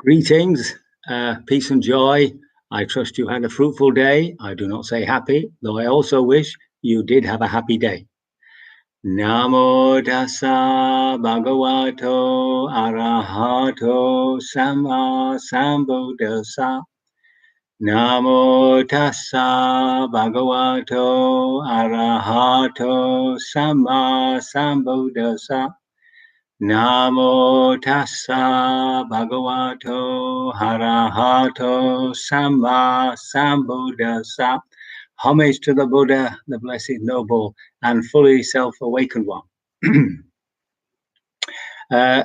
Greetings, peace and joy. I trust you had a fruitful day. I do not say happy, though I also wish you did have a happy day. Namo tassa bhagavato arahato sama sambuddhassa. Namo tassa bhagavato arahato sama sambuddhassa. Namo tassa bhagavato arahato sama sambuddhassa. Homage to the Buddha, the Blessed Noble and fully self-awakened one. Can I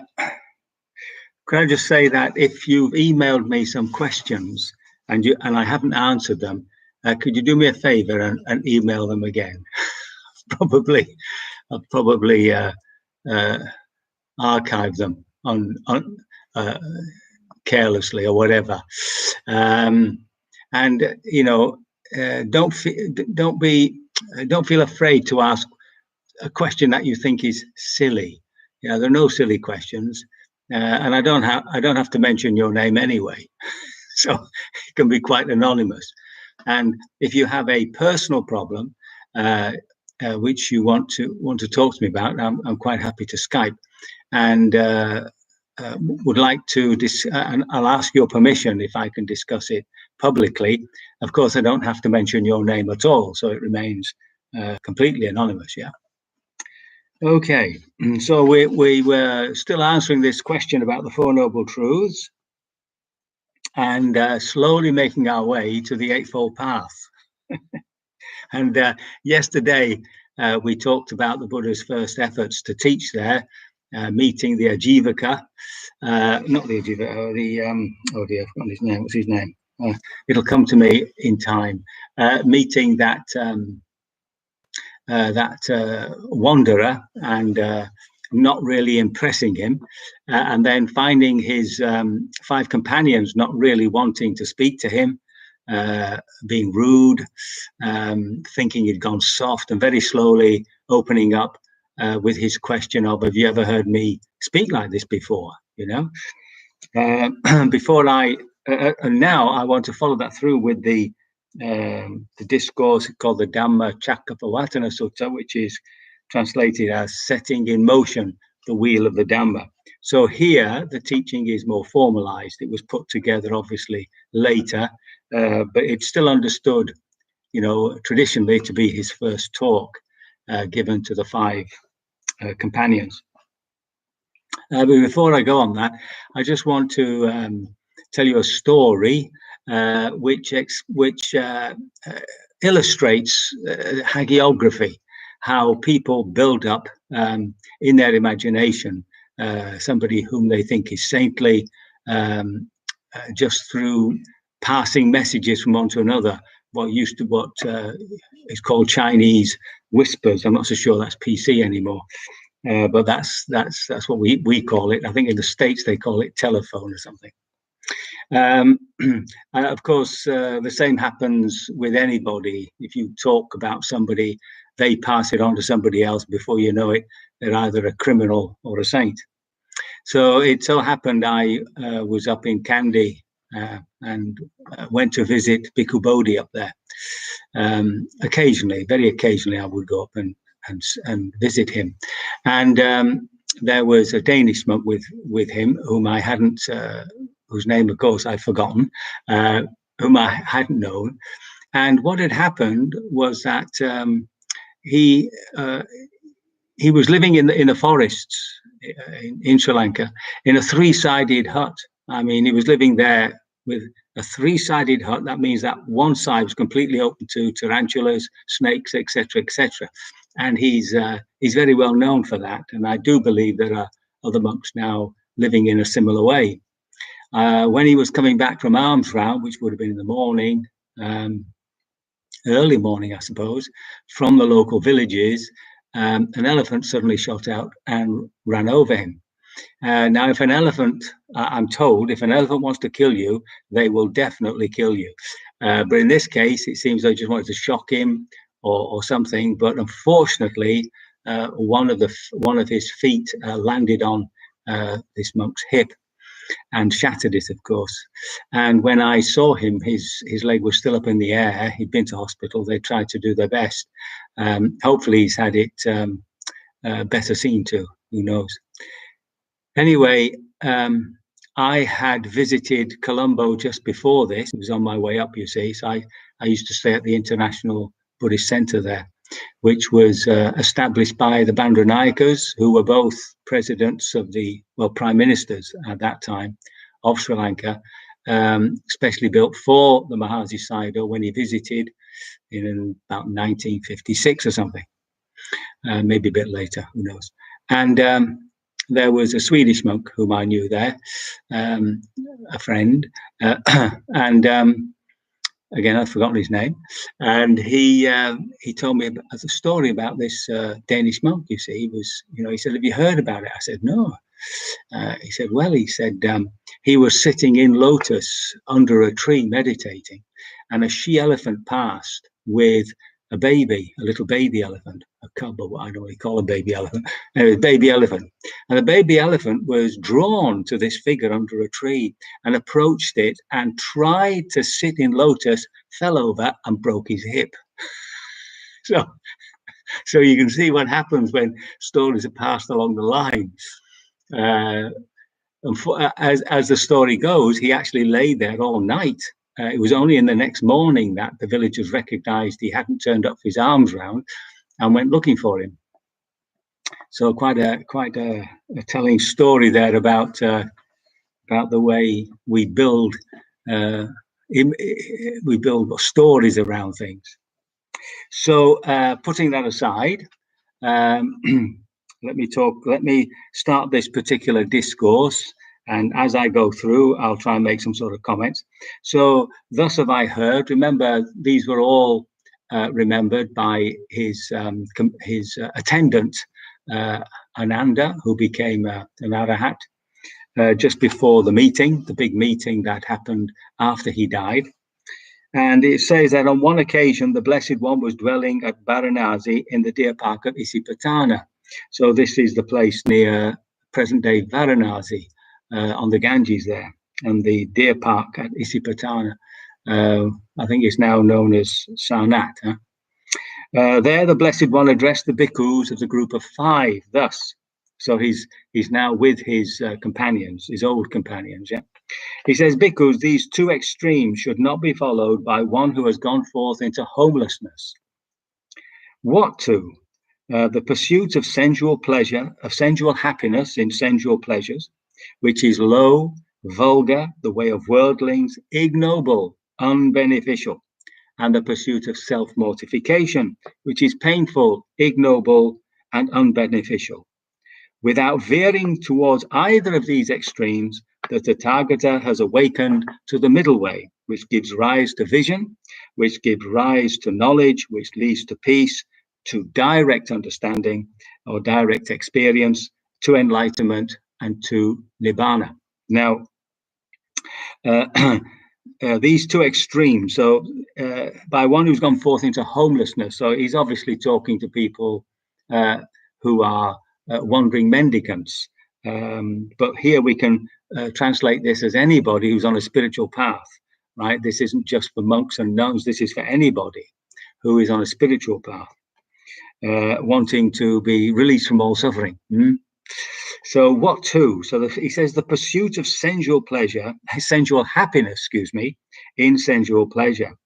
just say that if you've emailed me some questions and I haven't answered them, could you do me a favor and email them again? I'll probably archive them on carelessly or whatever, and you know, don't feel afraid to ask a question that you think is silly. You know, there are no silly questions, and I don't have to mention your name anyway, so it can be quite anonymous. And if you have a personal problem which you want to talk to me about, I'm quite happy to Skype, and would like to and I'll ask your permission if I can discuss it publicly. Of course, I don't have to mention your name at all, so it remains completely anonymous. Yeah. Okay, so we were still answering this question about the Four Noble Truths, and slowly making our way to the Eightfold Path. And yesterday we talked about the Buddha's first efforts to teach there, meeting the Ajivaka, not the Ajivaka, oh dear, I've forgotten his name. What's his name? It'll come to me in time. Meeting that wanderer and not really impressing him, and then finding his 5 companions not really wanting to speak to him, being rude, thinking he'd gone soft, and very slowly opening up with his question of, have you ever heard me speak like this before? You know, before and now I want to follow that through with the discourse called the Dhamma Chakkappavatana Sutta, which is translated as setting in motion the wheel of the Dhamma. So here the teaching is more formalized. It was put together obviously later, but it's still understood, you know, traditionally to be his first talk given to the 5 companions. But before I go on that, I just want to tell you a story which illustrates hagiography, how people build up in their imagination somebody whom they think is saintly, just through passing messages from one to another. What is called Chinese whispers. I'm not so sure that's PC anymore, but that's what we call it. I think in the States they call it telephone or something. Of course, the same happens with anybody. If you talk about somebody, they pass it on to somebody else. Before you know it, they're either a criminal or a saint. So it so happened I was up in Kandy and went to visit Bhikkhu Bodhi up there. Occasionally, very occasionally, I would go up and visit him. And there was a Danish monk with him whom I hadn't, whose name, of course, I'd forgotten, whom I hadn't known. And what had happened was that he was living in the forests in Sri Lanka in a 3-sided hut. I mean, he was living there with a 3-sided hut. That means that one side was completely open to tarantulas, snakes, etc., etc. And he's very well known for that. And I do believe there are other monks now living in a similar way. When he was coming back from alms round, which would have been in the morning, early morning, I suppose, from the local villages, an elephant suddenly shot out and ran over him. Now, if an elephant, I'm told, if an elephant wants to kill you, they will definitely kill you. But in this case, it seems they just wanted to shock him or something. But unfortunately, one of his feet landed on this monk's hip. and shattered it, of course. And when I saw him, his leg was still up in the air. He'd been to hospital. They tried to do their best. Hopefully he's had it better seen to, who knows. Anyway, I had visited Colombo just before this. It was on my way up, you see. So I used to stay at the International Buddhist Center there, which was established by the Bandaranayakas, who were both presidents of prime ministers at that time of Sri Lanka, especially built for the Mahasi Sayadaw when he visited in about 1956 or something, maybe a bit later, who knows. And there was a Swedish monk whom I knew there, a friend, and again, I've forgotten his name, and he told me a story about this Danish monk. You see, he said, "Have you heard about it?" I said, "No." He said, "Well," he said, he was sitting in lotus under a tree meditating, and a she-elephant passed with a little baby elephant, a cub, or what I don't really call a baby elephant, a baby elephant. And the baby elephant was drawn to this figure under a tree and approached it and tried to sit in lotus, fell over and broke his hip. So you can see what happens when stories are passed along the line. As the story goes, he actually lay there all night. It was only in the next morning that the villagers recognized he hadn't turned up his arms round and went looking for him. So quite a telling story there about the way we build stories around things. So putting that aside, let me start this particular discourse. And as I go through, I'll try and make some sort of comments. So, thus have I heard. Remember, these were all remembered by his attendant, Ananda, who became an Arahat just before the meeting, the big meeting that happened after he died. And it says that on one occasion, the Blessed One was dwelling at Varanasi in the deer park of Isipatana. So this is the place near present-day Varanasi, on the Ganges there, and the deer park at Isipatana. I think it's now known as Sarnath. There, the Blessed One addressed the bhikkhus as a group of 5 thus. So he's now with his companions, his old companions. Yeah, he says, "Bhikkhus, these 2 extremes should not be followed by one who has gone forth into homelessness." What 2? The pursuit of sensual pleasure, of sensual happiness in sensual pleasures, which is low, vulgar, the way of worldlings, ignoble, unbeneficial, and the pursuit of self-mortification, which is painful, ignoble, and unbeneficial. Without veering towards either of these extremes, the Tathagata has awakened to the middle way, which gives rise to vision, which gives rise to knowledge, which leads to peace, to direct understanding or direct experience, to enlightenment, and to nibbana. Now, these 2 extremes, so by one who's gone forth into homelessness, so he's obviously talking to people who are wandering mendicants, but here we can translate this as anybody who's on a spiritual path, right? This isn't just for monks and nuns, this is for anybody who is on a spiritual path, wanting to be released from all suffering. So what 2? So he says the pursuit of sensual pleasure, sensual happiness, in sensual pleasure.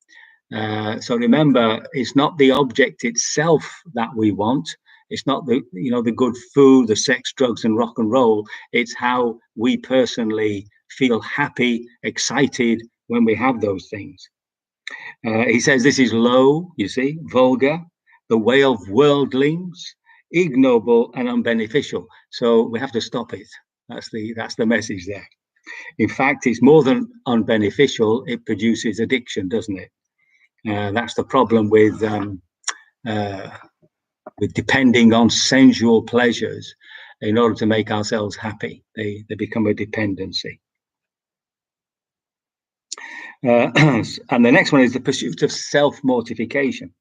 So remember, it's not the object itself that we want. It's not the good food, the sex, drugs, and rock and roll. It's how we personally feel happy, excited when we have those things. He says this is low, vulgar, the way of worldlings, ignoble, and unbeneficial. So we have to stop it. That's the message there. In fact, it's more than unbeneficial. It produces addiction, doesn't it? That's the problem with depending on sensual pleasures in order to make ourselves happy. They become a dependency. And the next one is the pursuit of self-mortification,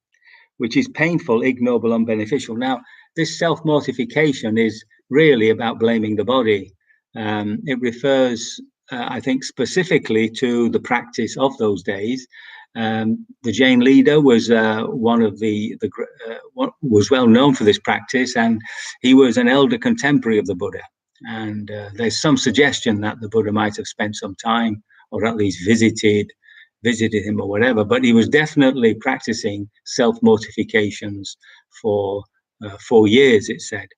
which is painful, ignoble, unbeneficial. Now, this self-mortification is really about blaming the body. It refers I think specifically to the practice of those days. The Jain leader was one of was well known for this practice, and he was an elder contemporary of the Buddha. And there's some suggestion that the Buddha might have spent some time, or at least visited him or whatever. But he was definitely practicing self-mortifications for 4 years, it said.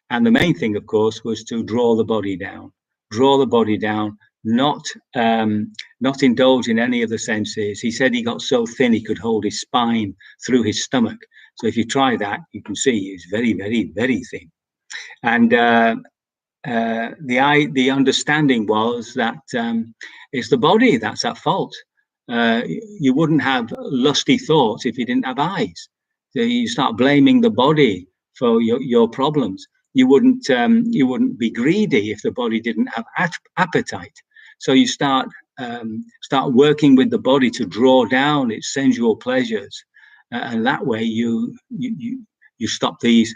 And the main thing, of course, was to draw the body down, not indulge in any of the senses. He said he got so thin he could hold his spine through his stomach. So if you try that, you can see he's very, very, very thin. And the understanding was that it's the body that's at fault. You wouldn't have lusty thoughts if you didn't have eyes. So you start blaming the body for your problems. You wouldn't be greedy if the body didn't have appetite. So you start working with the body to draw down its sensual pleasures, and that way you stop these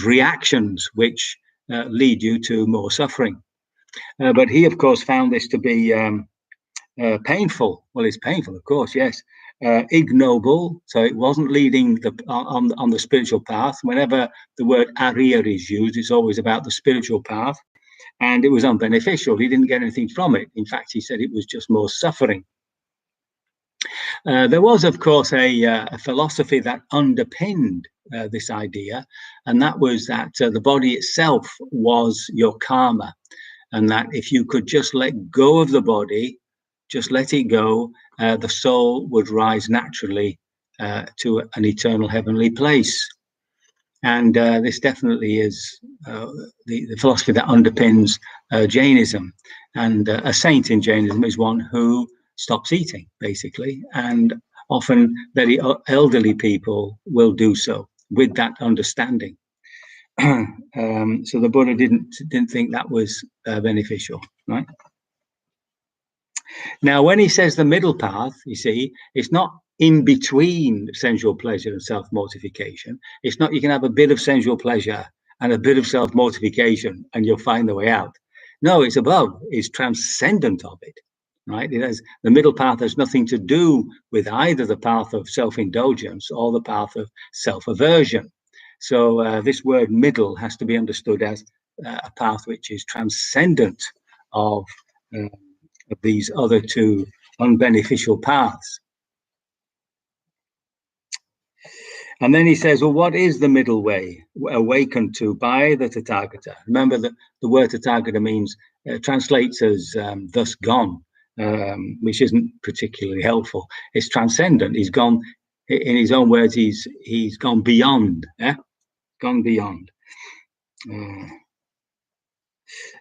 reactions which lead you to more suffering. But he, of course, found this to be painful. Well, it's painful, of course, yes. Ignoble, so it wasn't leading on the spiritual path. Whenever the word Arya is used, it's always about the spiritual path, and it was unbeneficial. He didn't get anything from it. In fact, he said it was just more suffering. There was, of course, a philosophy that underpinned this idea, and that was that the body itself was your karma, and that if you could just let go of the body, just let it go, the soul would rise naturally to an eternal heavenly place. And this definitely is the philosophy that underpins Jainism. And a saint in Jainism is one who stops eating, basically. And often very elderly people will do so with that understanding. So the Buddha didn't think that was beneficial, right? Now, when he says the middle path, you see, it's not in between sensual pleasure and self-mortification. It's not you can have a bit of sensual pleasure and a bit of self-mortification and you'll find the way out. No, it's above, it's transcendent of it, right? The middle path has nothing to do with either the path of self-indulgence or the path of self-aversion. So this word middle has to be understood as a path which is transcendent of these other two unbeneficial paths. And then he says, well, what is the middle way awakened to by the Tathagata? Remember that the word Tathagata means, translates as thus gone, which isn't particularly helpful. It's transcendent. He's gone, in his own words, he's gone beyond, gone beyond.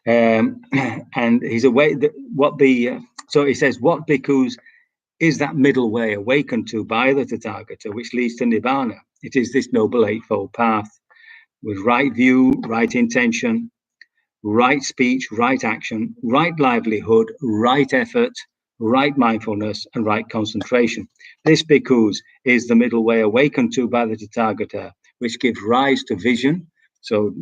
And he's away. So he says, what bhikkhus is that middle way awakened to by the Tathagata, which leads to Nibbana? It is this noble eightfold path with right view, right intention, right speech, right action, right livelihood, right effort, right mindfulness, and right concentration. This bhikkhus is the middle way awakened to by the Tathagata, which gives rise to vision, so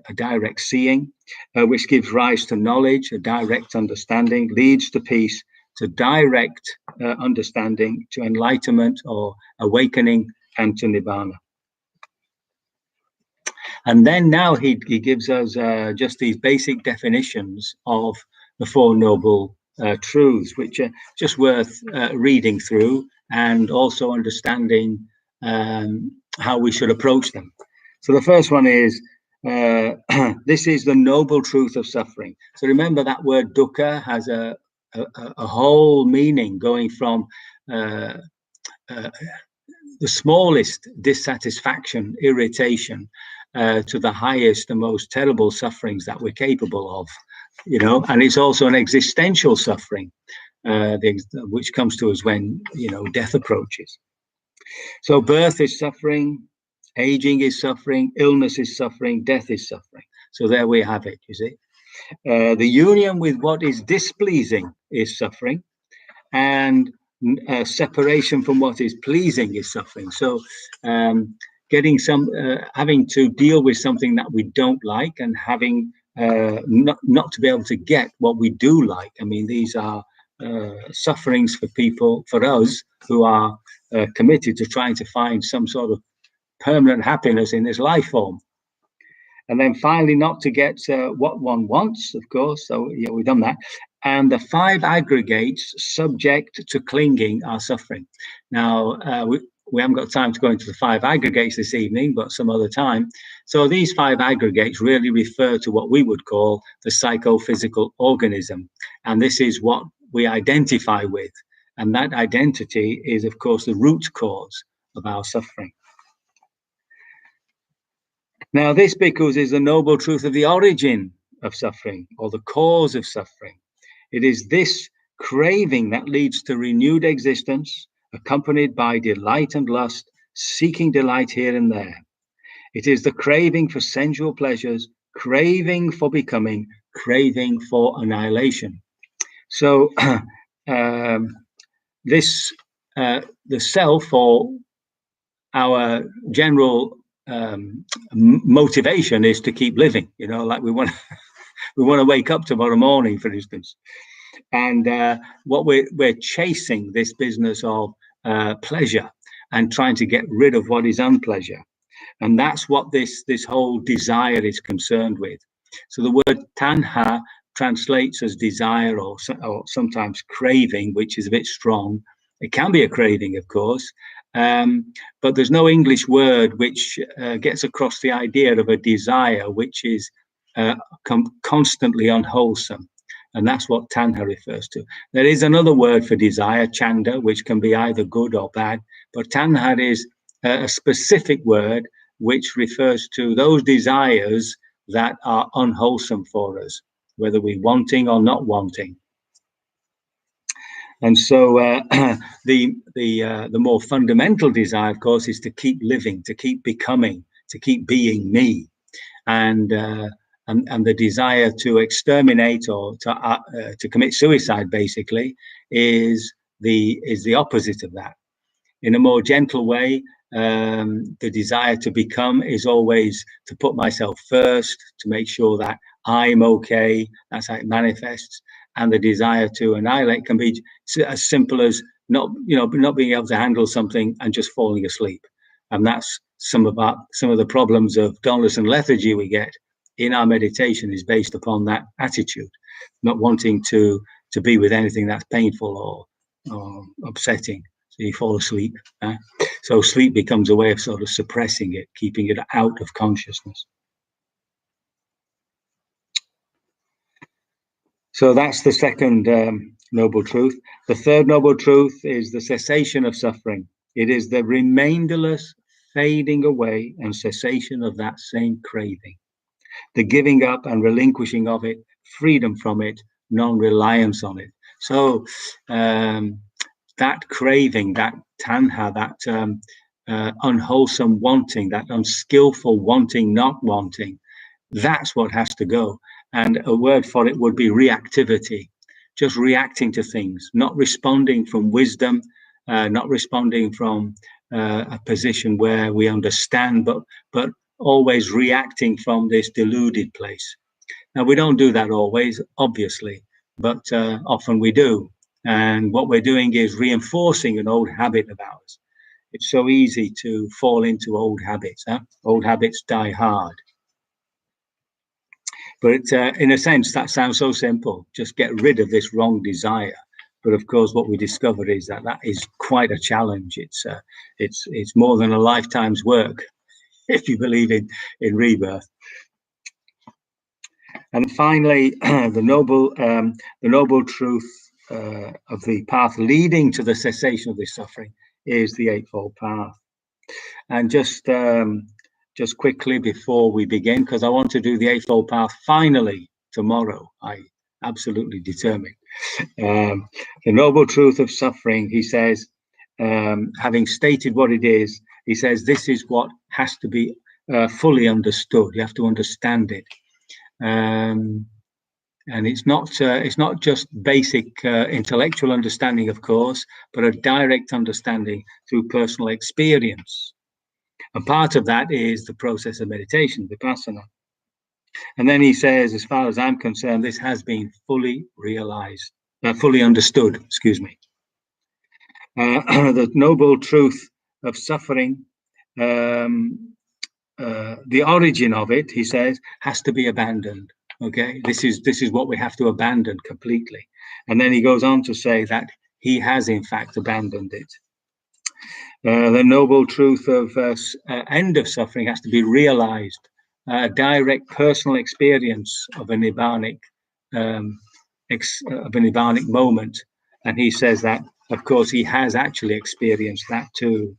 a direct seeing, which gives rise to knowledge, a direct understanding, leads to peace, to direct understanding, to enlightenment or awakening, and to Nibbana. And then now he gives us just these basic definitions of the Four Noble Truths, which are just worth reading through and also understanding how we should approach them. So the first one is, this is the noble truth of suffering. So remember that word dukkha has a whole meaning, going from the smallest dissatisfaction, irritation, to the highest and most terrible sufferings that we're capable of, and it's also an existential suffering, which comes to us when, death approaches. So birth is suffering, aging is suffering, illness is suffering, death is suffering. So there we have it, you see. The union with what is displeasing is suffering, and separation from what is pleasing is suffering. So having to deal with something that we don't like and having not to be able to get what we do like. I mean, these are sufferings for people, for us, who are committed to trying to find some sort of permanent happiness in this life form. And then finally, not to get what one wants, of course. So yeah, we've done that. And the 5 aggregates subject to clinging are suffering. Now, we haven't got time to go into the 5 aggregates this evening, but some other time. So these 5 aggregates really refer to what we would call the psychophysical organism. And this is what we identify with. And that identity is, of course, the root cause of our suffering. Now, this, bhikkhus, is the noble truth of the origin of suffering, or the cause of suffering. It is this craving that leads to renewed existence, accompanied by delight and lust, seeking delight here and there. It is the craving for sensual pleasures, craving for becoming, craving for annihilation. So, the self, or our general motivation, is to keep living. You know, like we want to wake up tomorrow morning, for instance. And what we're chasing this business of pleasure and trying to get rid of what is unpleasure. And that's what this whole desire is concerned with. So the word tanha translates as desire, or sometimes craving, which is a bit strong. It can be a craving, of course, but there's no English word which gets across the idea of a desire which is constantly unwholesome. And that's what tanha refers to. There is another word for desire, chanda, which can be either good or bad, but tanha is a specific word which refers to those desires that are unwholesome for us, whether we're wanting or not wanting. And so the more fundamental desire, of course, is to keep living, to keep becoming, to keep being me. And the desire to exterminate or to commit suicide, basically, is the opposite of that. In a more gentle way, the desire to become is always to put myself first, to make sure that I'm okay. That's how it manifests. And the desire to annihilate can be as simple as not being able to handle something and just falling asleep. And that's some of the problems of dullness and lethargy we get in our meditation, is based upon that attitude, not wanting to be with anything that's painful or upsetting. So you fall asleep. So sleep becomes a way of sort of suppressing it, keeping it out of consciousness. So that's the second noble truth. The third noble truth is the cessation of suffering. It is the remainderless fading away and cessation of that same craving, the giving up and relinquishing of it, freedom from it, non-reliance on it. So that craving, that tanha, that unwholesome wanting, that unskillful wanting, not wanting, that's what has to go. And a word for it would be reactivity, just reacting to things, not responding from wisdom, not responding from a position where we understand, but always reacting from this deluded place. Now, we don't do that always, obviously, but often we do. And what we're doing is reinforcing an old habit of ours. It's so easy to fall into old habits. Old habits die hard. But in a sense, that sounds so simple. Just get rid of this wrong desire. But of course, what we discovered is that is quite a challenge. It's more than a lifetime's work, if you believe in rebirth. And finally, the noble truth of the path leading to the cessation of this suffering is the Eightfold Path. And just quickly before we begin, because I want to do the Eightfold Path finally tomorrow, I absolutely determined. The noble truth of suffering, he says, having stated what it is, he says this is what has to be fully understood. You have to understand it. And it's not just basic intellectual understanding, of course, but a direct understanding through personal experience. And part of that is the process of meditation, vipassana. And then he says, as far as I'm concerned, this has been fully realized, fully understood, excuse me. The noble truth of suffering, the origin of it, he says, has to be abandoned. Okay, this is what we have to abandon completely. And then he goes on to say that he has in fact abandoned it. The noble truth of end of suffering has to be realized. A direct personal experience of a nibbanic moment, and he says that, of course, he has actually experienced that too.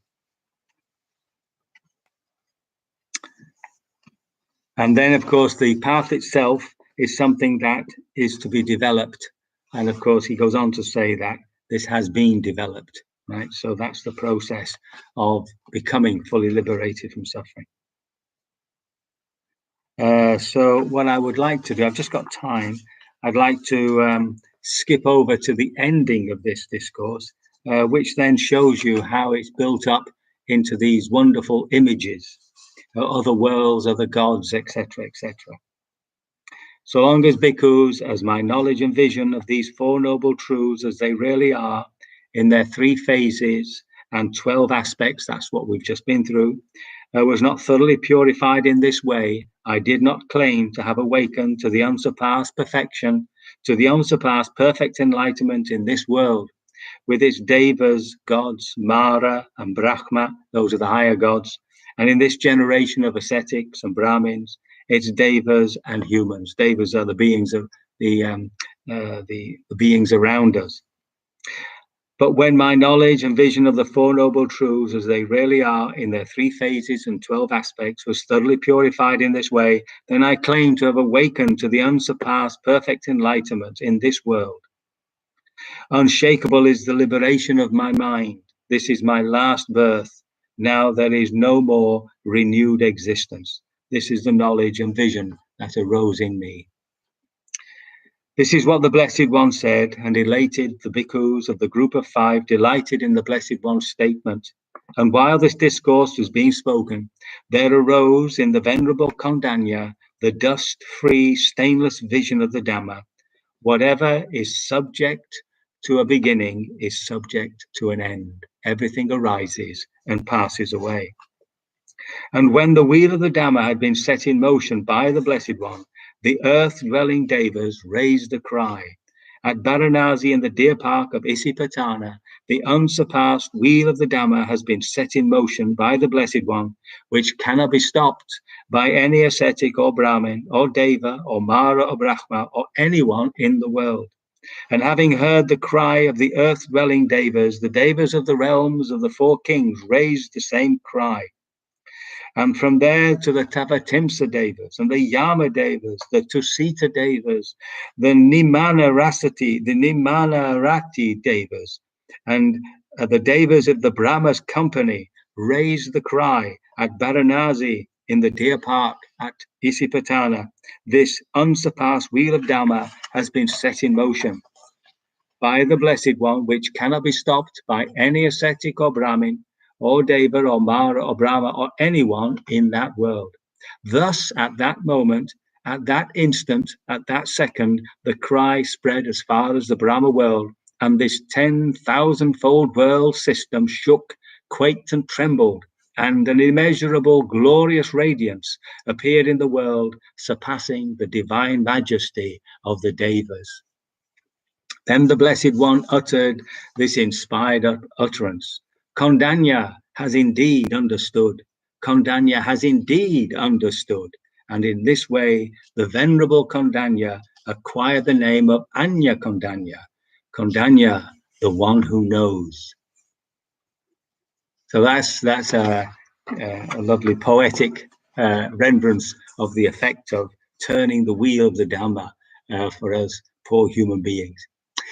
And then, of course, the path itself is something that is to be developed. And of course, he goes on to say that this has been developed, right? So that's the process of becoming fully liberated from suffering. So what I would like to do, I've just got time, I'd like to skip over to the ending of this discourse, which then shows you how it's built up into these wonderful images, other worlds, other gods, etc., etc. So long as bhikkhus, as my knowledge and vision of these Four Noble Truths as they really are, in their 3 phases and 12 aspects, that's what we've just been through, was not thoroughly purified in this way, I did not claim to have awakened to the unsurpassed perfection, to the unsurpassed perfect enlightenment in this world, with its devas, gods, Mara and Brahma, those are the higher gods, and in this generation of ascetics and Brahmins, it's devas and humans. Devas are the beings of the beings around us. But when my knowledge and vision of the Four Noble Truths as they really are in their 3 phases and 12 aspects was thoroughly purified in this way, then I claim to have awakened to the unsurpassed perfect enlightenment in this world. Unshakable is the liberation of my mind. This is my last birth. Now there is no more renewed existence. This is the knowledge and vision that arose in me. This is what the Blessed One said, and elated the bhikkhus of the group of 5 delighted in the Blessed One's statement. And while this discourse was being spoken, there arose in the Venerable Kondanya the dust-free, stainless vision of the Dhamma. Whatever is subject to a beginning is subject to an end. Everything arises and passes away. And when the wheel of the Dhamma had been set in motion by the Blessed One, the earth-dwelling devas raised a cry. At Varanasi in the deer park of Isipatana, the unsurpassed wheel of the Dhamma has been set in motion by the Blessed One, which cannot be stopped by any ascetic or Brahmin or Deva or Mara or Brahma or anyone in the world. And having heard the cry of the earth-dwelling devas, the devas of the realms of the 4 kings raised the same cry. And from there to the Tavatimsa devas and the Yama devas, the Tusita devas, the Nimanarati devas, and the devas of the Brahma's company raised the cry at Varanasi in the deer park at Isipatana. This unsurpassed wheel of Dhamma has been set in motion by the Blessed One, which cannot be stopped by any ascetic or Brahmin, or Deva, or Mara, or Brahma, or anyone in that world. Thus, at that moment, at that instant, at that second, the cry spread as far as the Brahma world, and this 10,000-fold world system shook, quaked, and trembled, and an immeasurable, glorious radiance appeared in the world, surpassing the divine majesty of the Devas. Then the Blessed One uttered this inspired utterance. Kondanya has indeed understood. Kondanya has indeed understood. And in this way, the Venerable Kondanya acquired the name of Anya Kondanya. Kondanya, the one who knows. So that's a lovely poetic remembrance of the effect of turning the wheel of the Dhamma for us poor human beings.